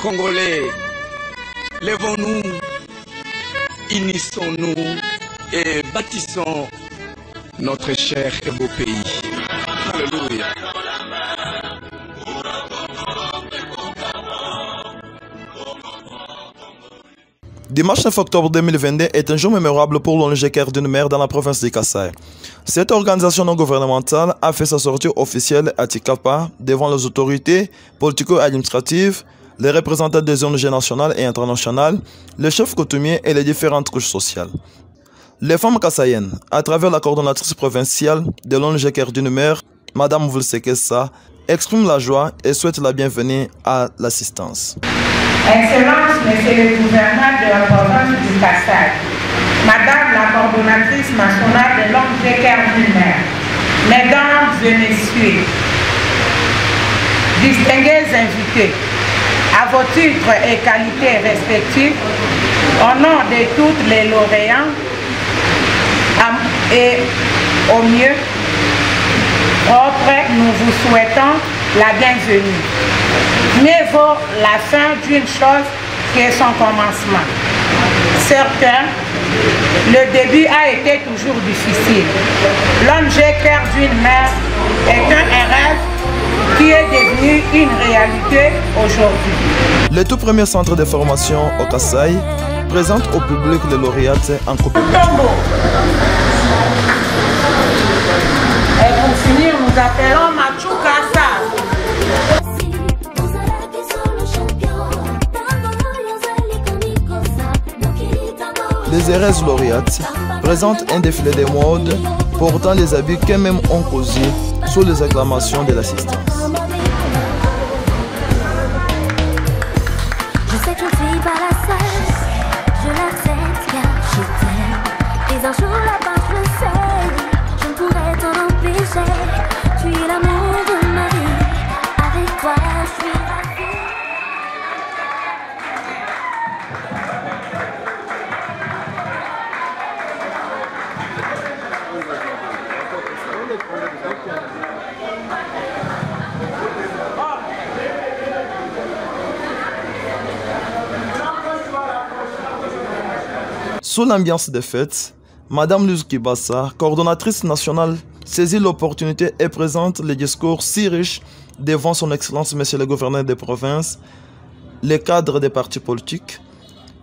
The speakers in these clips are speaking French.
Congolais, lèvons-nous, unissons-nous et bâtissons notre cher et beau pays. Alléluia. Dimanche 9 octobre 2022 est un jour mémorable pour l'ONG Cœur d'une mère dans la province de Kasaï. Cette organisation non gouvernementale a fait sa sortie officielle à Tikapa devant les autorités politico-administratives, les représentants des ONG nationales et internationales, les chefs coutumiers et les différentes couches sociales. Les femmes kassaïennes, à travers la coordonnatrice provinciale de l'ONG Cœur d'une mère, Madame Vulsekessa, expriment la joie et souhaitent la bienvenue à l'assistance. Excellence, Monsieur le gouverneur de la province du Kasaï, Madame la coordonnatrice nationale de l'ONG Cœur d'une mère, Mesdames et Messieurs, distingués invités, à vos titres et qualités respectifs, au nom de toutes les lauréats et au mieux propre, nous vous souhaitons la bienvenue. Mieux vaut la fin d'une chose que son commencement. Certain, le début a été toujours difficile. L'ONG Cœur d'une mère est un rêve qui est devenu une réalité aujourd'hui. Le tout premier centre de formation au Kasaï présente au public les lauréates en compétition. Et pour finir, nous appelons Machou Kassa. Les heureuses lauréates présentent un défilé de mode portant les habits qu'elles-mêmes ont causés sous les acclamations de l'assistance. Je sais que je suis pas la seule, je l'accepte car je t'aime. Et un jour là-bas je le sais, je ne pourrais t'en empêcher. Tu es l'amour de ma vie, avec toi je suis ravie. Sous l'ambiance des fêtes, Madame Luz Kibassa, coordonnatrice nationale, saisit l'opportunité et présente le discours si riche devant son Excellence Monsieur le gouverneur des provinces, les cadres des partis politiques,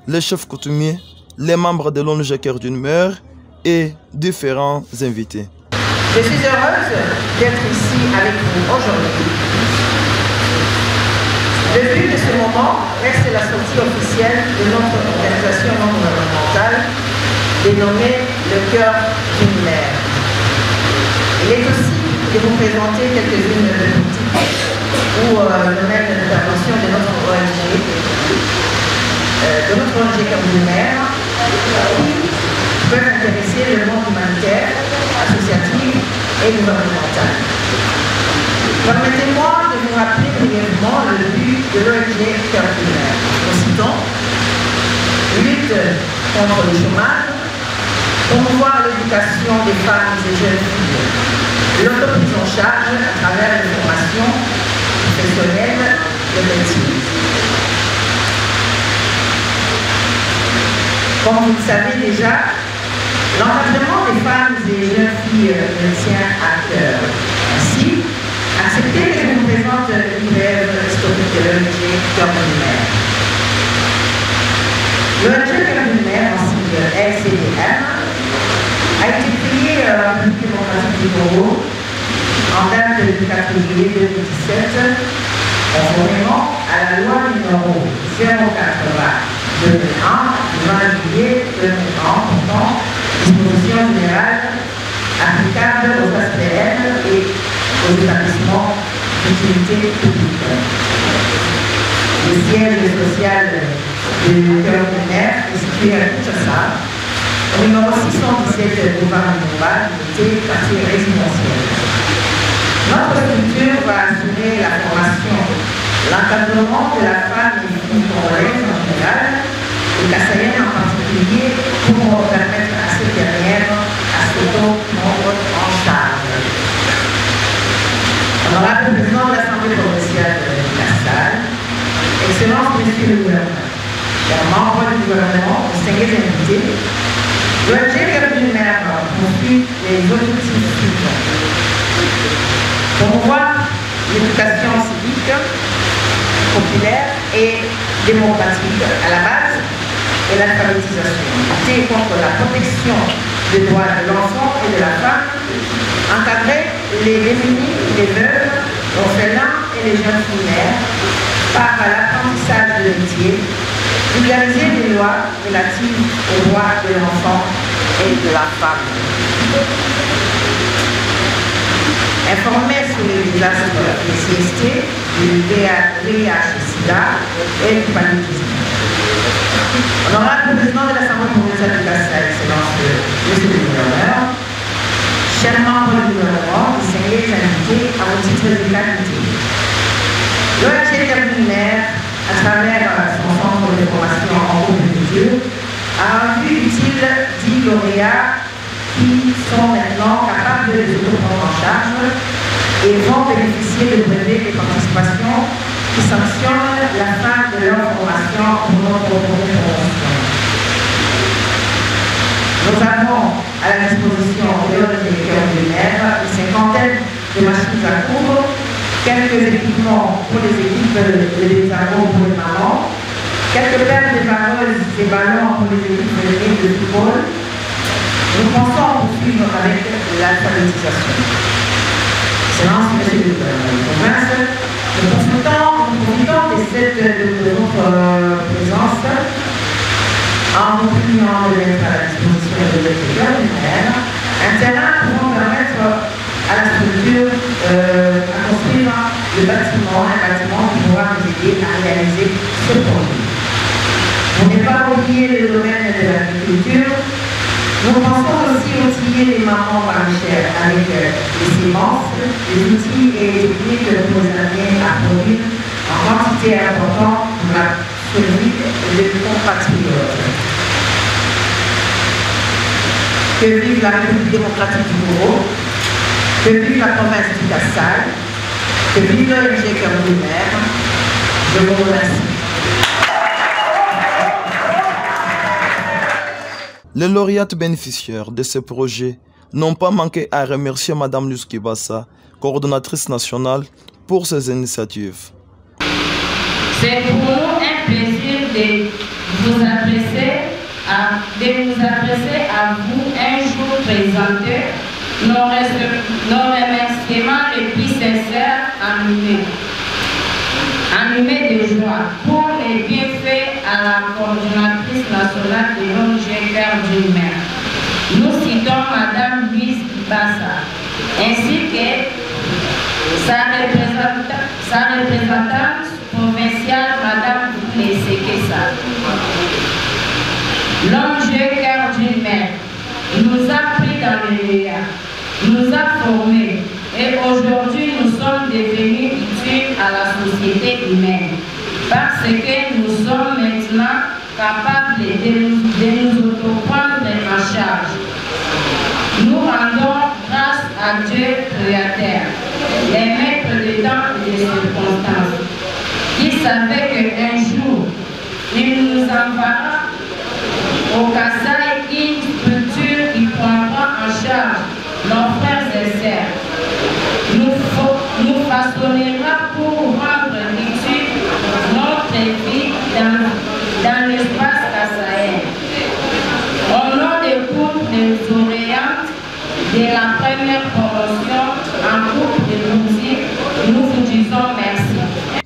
les chefs coutumiers, les membres de l'ONG Cœur d'une mère et différents invités. Je suis heureuse d'être ici avec vous aujourd'hui. Le but de ce moment reste la sortie officielle de notre organisation non gouvernementale dénommée le Cœur d'une mère. Il est aussi de vous présenter quelques-unes de boutiques ou domaines d'intervention de notre ONG Cœur d'une mère qui peuvent intéresser le monde humanitaire, associatif et gouvernemental. Permettez-moi de vous rappeler brièvement le but de l'ONG Cœur d'une mère. Citons, lutte contre le chômage, promouvoir l'éducation des femmes et jeunes filles, l'autoprise en charge à travers les formations professionnelles de médecine. Comme vous le savez déjà, l'encadrement des femmes et jeunes filles me tient à cœur. Ainsi, acceptez que je vous présente une brève historique de l'ONG Cœur d'une mère. L'ONG Cœur d'une mère, en sigle LCDM, a été créée en République démocratique du Congo en date du 4 juillet 2017, conformément à la loi numéro 080 2001 du 20 juillet 2001 portant dispositions générales applicables aux ASPN et aux établissements d'utilité publique. Le siège social du Cœur d'une mère est situé à Kinshasa, au numéro 617 boulevard Mumba, unité quartier résidentiel. Notre structure va assurer la formation, l'encadrement de la femme et des filles congolaises en général, et kassaïennes en particulier, pour permettre à ces dernières à s'auto-prendre en charge. Honorable président de l'Assemblée provinciale de Kasaï, Excellence Monsieur Monsieur le gouverneur, chers membres du gouvernement, distingués invités, l'ONG Cœur d'une Mère poursuit les objectifs suivants. Promouvoir l'éducation civique, populaire et démocratique à la base et l'alphabétisation, lutter contre la protection des droits de l'enfant et de la femme, encadrer les démunis, les veuves, orphelins et les jeunes primaires par l'apprentissage de métiers, vulgariser les lois relatives aux droits de l'enfant et de la femme. Informer sur les désastres des CST, du VIH-Sida et du paludisme. Honorable président de l'Assemblée provinciale de Kassai, Excellence Monsieur le gouverneur, chers membres du gouvernement, distingués invités à vos titres de qualité. L'ONG Cœur d'une Mère, à travers son centre de formation en agriculture, a rendu utile 10 lauréats qui sont maintenant capables de les prendre en charge et vont bénéficier de brevets de participation qui sanctionnent la fin de leur formation pour notre promotion. Nous avons à la disposition de l'ONG Cœur d'une Mère une cinquantaine de machines à coudre, quelques équipements pour les équipes de l'hexagone pour les mamans, quelques paires de vareuses et ballons pour les équipes de football. Nous pensons poursuivre avec l'alphabétisation. Excellence, Monsieur le gouverneur de province, nous profitons de notre présence en vous priant de mettre à la disposition de l'ONG Cœur d'une Mère un terrain pouvant permettre à la structure à construire un bâtiment qui pourra nous aider à réaliser ce projet. On n'est pas oublié le domaine de l'agriculture. Nous pensons aussi outiller les mamans maraîchères avec les semences, les outils et les techniques pour les amener à produire en quantité importante pour la survie de nos compatriotes. Que vive la République démocratique du Congo, que vive la province du Kassai, que vive l'ONG Cœur d'une Mère. Je vous remercie. Les lauréates bénéficiaires de ce projet n'ont pas manqué à remercier Mme Luz Kibasa, coordonnatrice nationale, pour ces initiatives. C'est pour nous un plaisir de nous adresser à vous un jour présenter nos remerciements les plus sincères animés de joie pour les bienfaits à la coordonnatrice nationale de l'ONG Cœur d'une Mère. Nous citons Mme Luz Kibasa ainsi que sa représentante provinciale Mme Sekesa. L'ONG Cœur d'une Mère nous a pris dans le liens, nous a formés et aujourd'hui nous sommes devenus utiles à la société humaine parce que nous sommes maintenant capables de nous autoprendre en charge. Nous rendons grâce à Dieu Créateur, les maîtres de temps et des circonstances, qui savait qu'un jour il nous enverra au Kassai une structure qui prendra en charge nos frères et sœurs, nous façonnera pour rendre utile notre vie dans l'espace kassaïen. Au nom des couples des lauréates de la première promotion en groupe de musique, nous vous disons merci.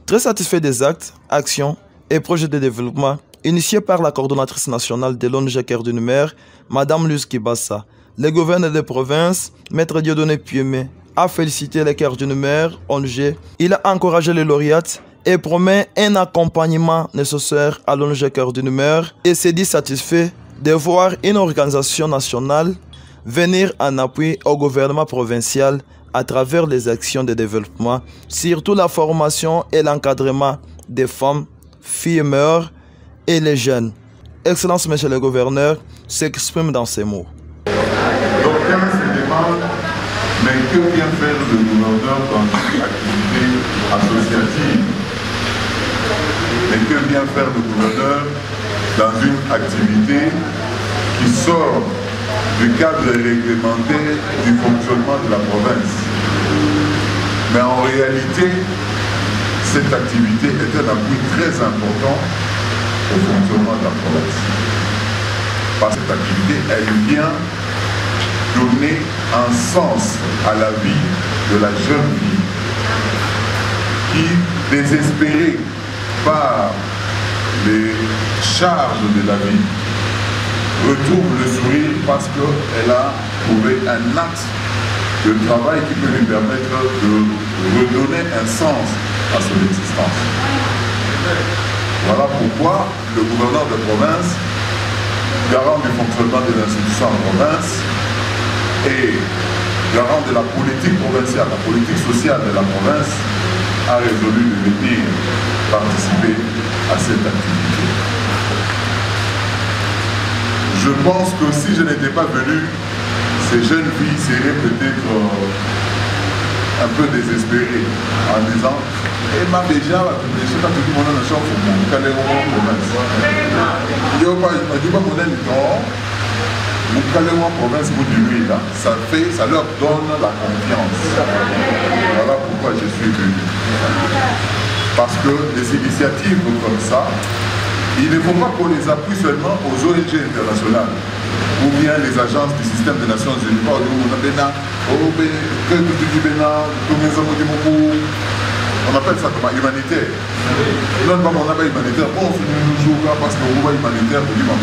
Très satisfait des actes, actions et projets de développement initiés par la coordonnatrice nationale de l'ONG Cœur d'une Mère, Mme Luz Kibasa, le gouverneur de province, Maître Dieudonné Piémé, a félicité les Cœur d'une Mère, ONG. Il a encouragé les lauréates et promet un accompagnement nécessaire à l'ONG Cœur d'une Mère et s'est dit satisfait de voir une organisation nationale venir en appui au gouvernement provincial à travers les actions de développement, surtout la formation et l'encadrement des femmes, filles et mères et les jeunes. Excellence, Monsieur le gouverneur, s'exprime dans ces mots. D'aucuns se demandent, mais que vient faire le gouverneur dans une activité associative? Mais que vient faire le gouverneur dans une activité qui sort du cadre réglementaire du fonctionnement de la province. Mais en réalité, cette activité est un appui très important au fonctionnement de la province. Par cette activité, elle vient donner un sens à la vie de la jeune fille qui, désespérée par les charges de la vie, retrouve le sourire parce qu'elle a trouvé un axe de travail qui peut lui permettre de redonner un sens à son existence. Voilà pourquoi le gouverneur de province, garant du fonctionnement des institutions en province et garant de la politique provinciale, la politique sociale de la province, a résolu de venir participer à cette activité. Je pense que si je n'étais pas venu, ces jeunes filles seraient peut-être un peu désespérées en disant « Et ma déjà, je ne sais pas tout le monde a chance pour moi, quand elle est en province. Il n'y a pas mon temps, mon calé en province, vous du là, ça leur donne la confiance. Voilà pourquoi je suis venu. Parce que des initiatives comme ça, il ne faut pas qu'on les appuie seulement aux ONG internationales ou bien les agences du système des Nations Unies. On appelle ça comme humanitaire. Non, on appelle humanitaire. Bon, c'est toujours là parce qu'on voit humanitaire pour l'humain.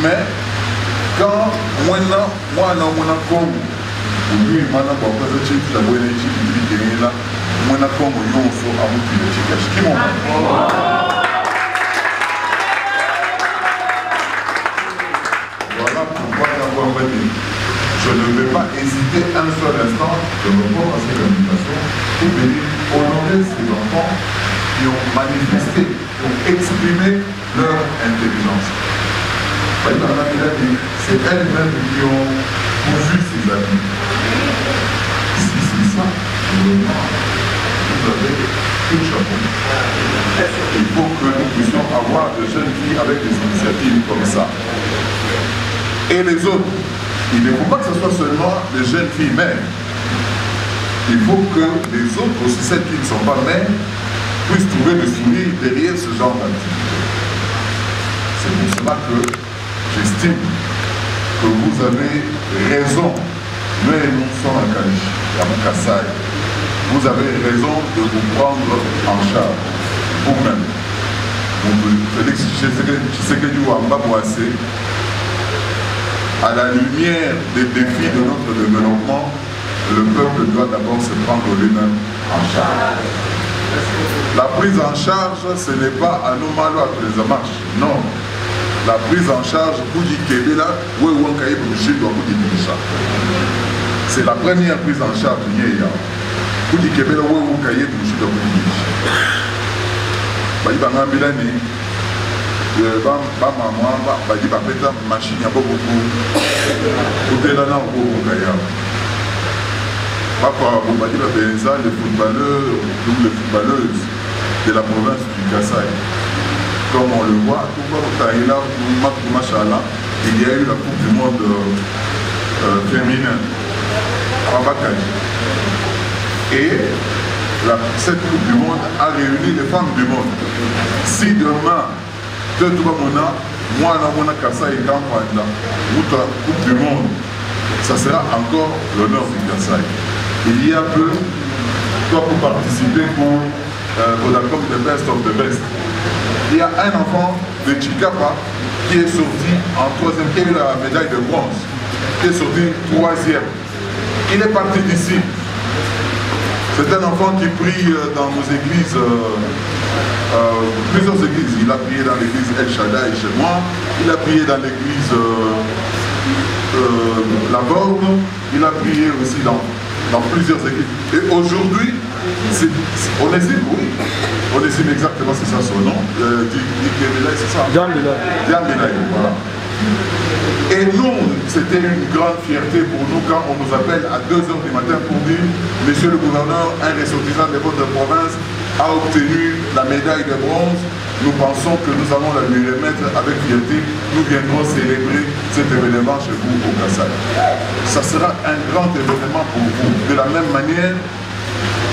Mais quand moi, comme lui, maintenant, pour présenter la bonne équipe qui est là, moi, comme on se a beaucoup de chicanes. Voilà pourquoi je ne vais pas hésiter un seul instant de répondre à cette invitation pour venir honorer ces enfants qui ont manifesté, qui ont exprimé leur intelligence. C'est elles-mêmes qui ont conçu ces amis. Si c'est ça, vraiment, vous avez tout chapeau. Il faut que nous puissions avoir de jeunes filles avec des initiatives comme ça. Et les autres, il ne faut pas que ce soit seulement les jeunes filles mères. Il faut que les autres aussi, celles qui ne sont pas mères, puissent trouver le sourire derrière ce genre d'activité. C'est pour cela que j'estime que vous avez raison. Nous sommes à Kalichi, à Kassai. Vous avez raison de vous prendre en charge, vous-même. Félix Tshisekedi Wamba Boissé, à la lumière des défis de notre développement, le peuple doit d'abord se prendre lui-même en charge. La prise en charge, ce n'est pas à nous malo à les marches, non. La prise en charge, c'est la première prise en charge. Machine les footballeurs ou les footballeuses de la province du Kassai. Comme on le voit, il y a eu la Coupe du Monde féminin à Bakali. Et cette Coupe du Monde a réuni les femmes du monde. Si demain, moi, Coupe du Monde, ça sera encore l'honneur du Kassai. Il y a peu, toi pour participer pour l'album The Best of the Best. Il y a un enfant de Chikapa qui est sorti en 3e, qui a eu la médaille de bronze, qui est sorti 3e. Il est parti d'ici. C'est un enfant qui prie dans nos églises, plusieurs églises. Il a prié dans l'église El Shaddai chez moi, il a prié dans l'église La Borne, il a prié aussi dans plusieurs églises. Et aujourd'hui, on estime, oui, on estime exactement, c'est ça son nom, c'est ça? Diam Belay, voilà. Et nous, c'était une grande fierté pour nous quand on nous appelle à 2 h du matin pour dire, monsieur le gouverneur, un ressortissant de votre province a obtenu la médaille de bronze, nous pensons que nous allons la lui remettre avec fierté. Nous viendrons célébrer cet événement chez vous au Kassai. Ça sera un grand événement pour vous. De la même manière,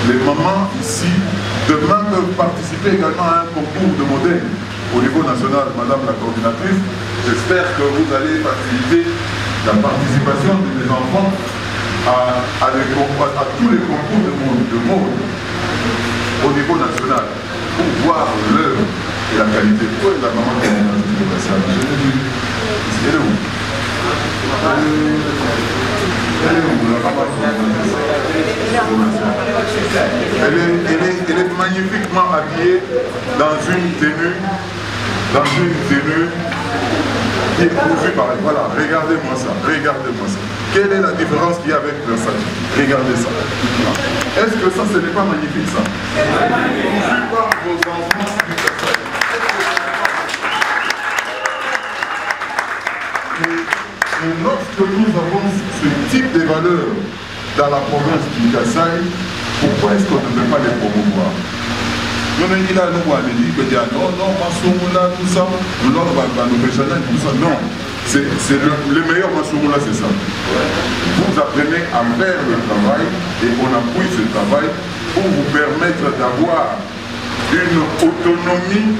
les mamans ici, demain peuvent participer également à un concours de modèles au niveau national. Madame la coordinatrice, j'espère que vous allez faciliter la participation de mes enfants à tous les concours de mode au niveau national pour voir l'œuvre et la qualité. Pourquoi est la maman qui est là? Elle est où? Elle est magnifiquement habillée dans une tenue qui est cousue par elle. Voilà, regardez-moi ça, regardez-moi ça. Quelle est la différence qu'il y a avec Versace? Regardez ça. Est-ce que ça, ce n'est pas magnifique ça? Cousu par vos enfants du Versace. Et lorsque nous avons ce type de valeurs dans la province du Kassai, pourquoi est-ce qu'on ne peut pas les promouvoir? Nous ne disons pas non, non, Massoumula, tout ça, non, c'est le meilleur Massoumula, c'est ça. Vous apprenez à faire le travail et on appuie ce travail pour vous permettre d'avoir une autonomie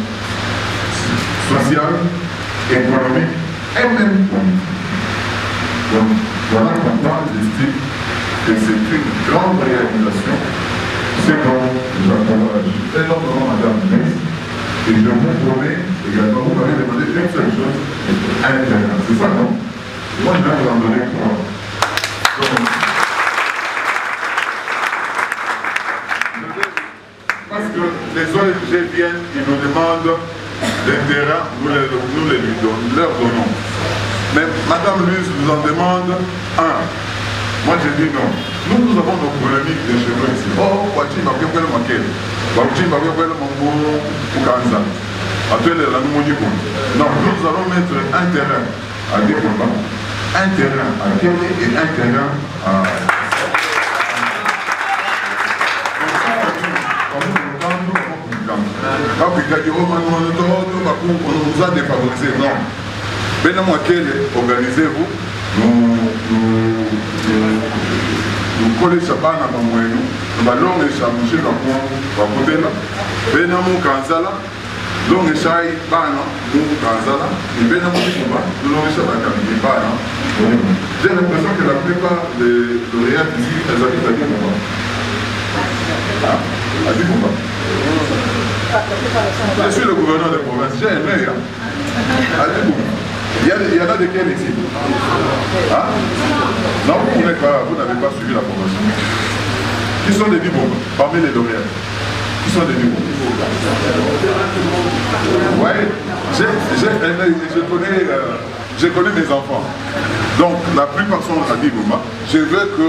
sociale, économique et même politique. Donc, voilà pourquoi j'estime que c'est une grande réalisation. C'est dont j'encourage énormément Madame Miss. Et je vous promets également, vous m'avez demandé une seule chose, un terrain. C'est ça, non? Moi, je vais vous en donner 3. Parce que les ONG viennent, ils nous demandent des terrains, nous leur donnons. Mais Madame Luce nous en demande un. Moi j'ai dit non. Nous avons nos polémiques de chez nous ici. Oh, Wachi m'a bien fait le manquer. Wachi m'a bien fait le manquer pour Kanza. Actuellement, non, nous allons mettre un terrain à Dékomba, un terrain à Kélé et un terrain à. Quand vous dites, on nous a défavorisé, non. Benamo Kélé, organisez-vous. Nous collons ça bas dans mon moyen, nous allons échanger dans mon côté là. Benamo Kanzala, l'on échaille bas dans Kanzala, et Benamo Kumba, nous l'on échaille dans Kambi bas. J'ai l'impression que la plupart des lauréats ici, elles habitent à Kumba. À Kumba. Je suis le gouverneur de province, j'ai un œil. À Kumba. Il y en a de quels ici? Hein? Non, vous n'avez pas suivi la formation. Qui sont des Dibos parmi les lauréats? Qui sont des Dibos? Oui, je connais mes enfants. Donc, la plupart sont à Diboma. Je veux que,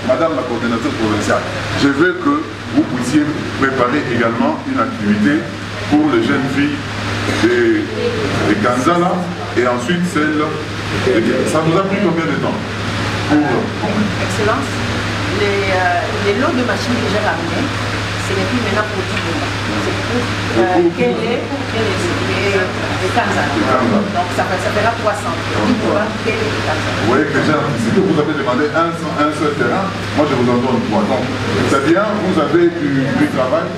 Madame la coordinatrice provinciale, je veux que vous puissiez préparer également une activité pour les jeunes filles de Kanzala et ensuite celle. Ça nous a pris combien de temps pour... Excellence, les lots de machines que j'ai ramenés, ce n'est plus maintenant pour Diboma. C'est pour Kélé et Kanzala. Donc ça fera 300. Diboma, Kélé et Kanzala. Oui, déjà, si vous avez demandé un seul terrain, moi je vous en donne 3. Donc c'est bien, vous avez du travail.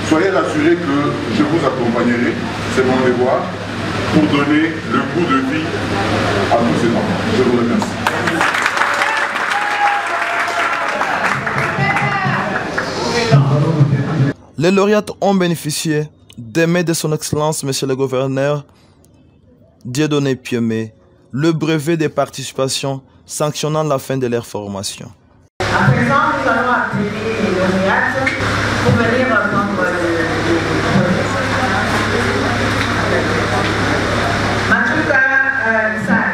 Soyez rassurés que je vous accompagnerai, c'est mon devoir, pour donner le goût de vie à tous ces enfants. Je vous remercie. Les lauréates ont bénéficié des mains de son Excellence, Monsieur le Gouverneur Dieudonné Piemé, le brevet de participation sanctionnant la fin de leur formation. À présent, nous allons appeler les lauréates pour venir prendre Matuka Sai.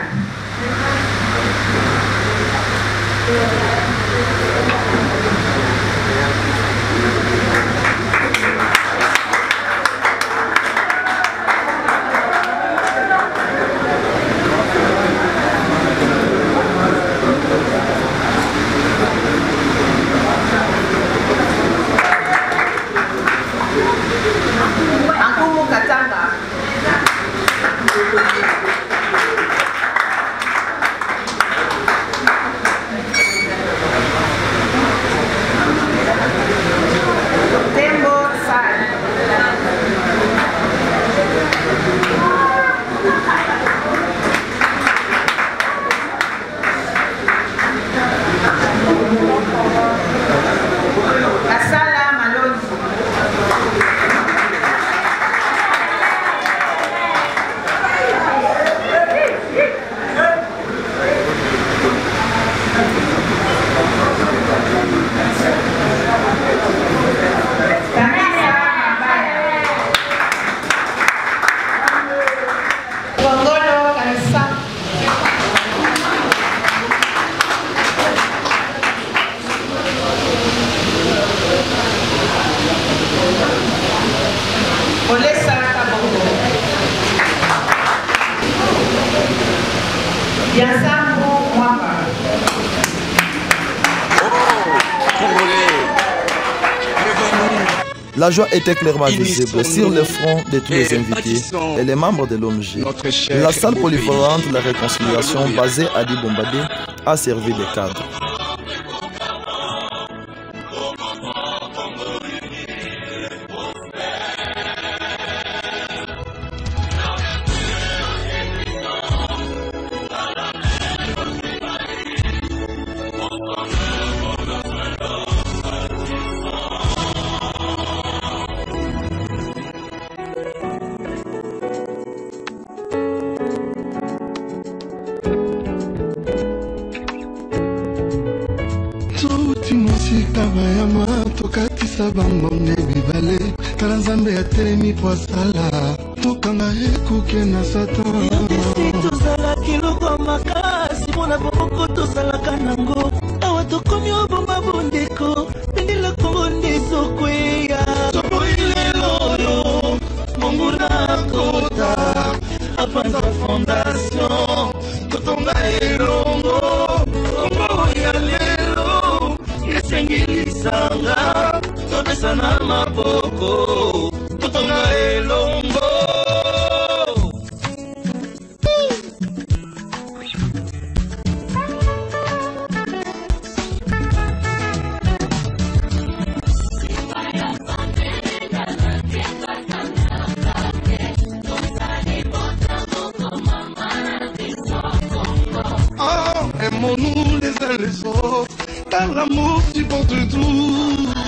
La joie était clairement visible sur Unissons-nous le front de tous les et invités bâtissons et les membres de l'ONG. notre cher La salle beau polyvalente pays. de la réconciliation Alléluia. basée à Dibombadé a servi de cadre. touti mosika bayama tokatisa bambonge bibale tala nzambe atelemi po asala tokanga ekuke na satan tozalaki loko makasi mpona bomoko tozalaka nango awa tokomi obomba bondeko pendela kongo nde ezokweya toboyi lelo oyo monguna kota apanza fondation totonga elongo kombo ya lelo esengilisanga topesana maboko totonga elongo. Aimons-nous les uns les autres, car l'amour supporte tout.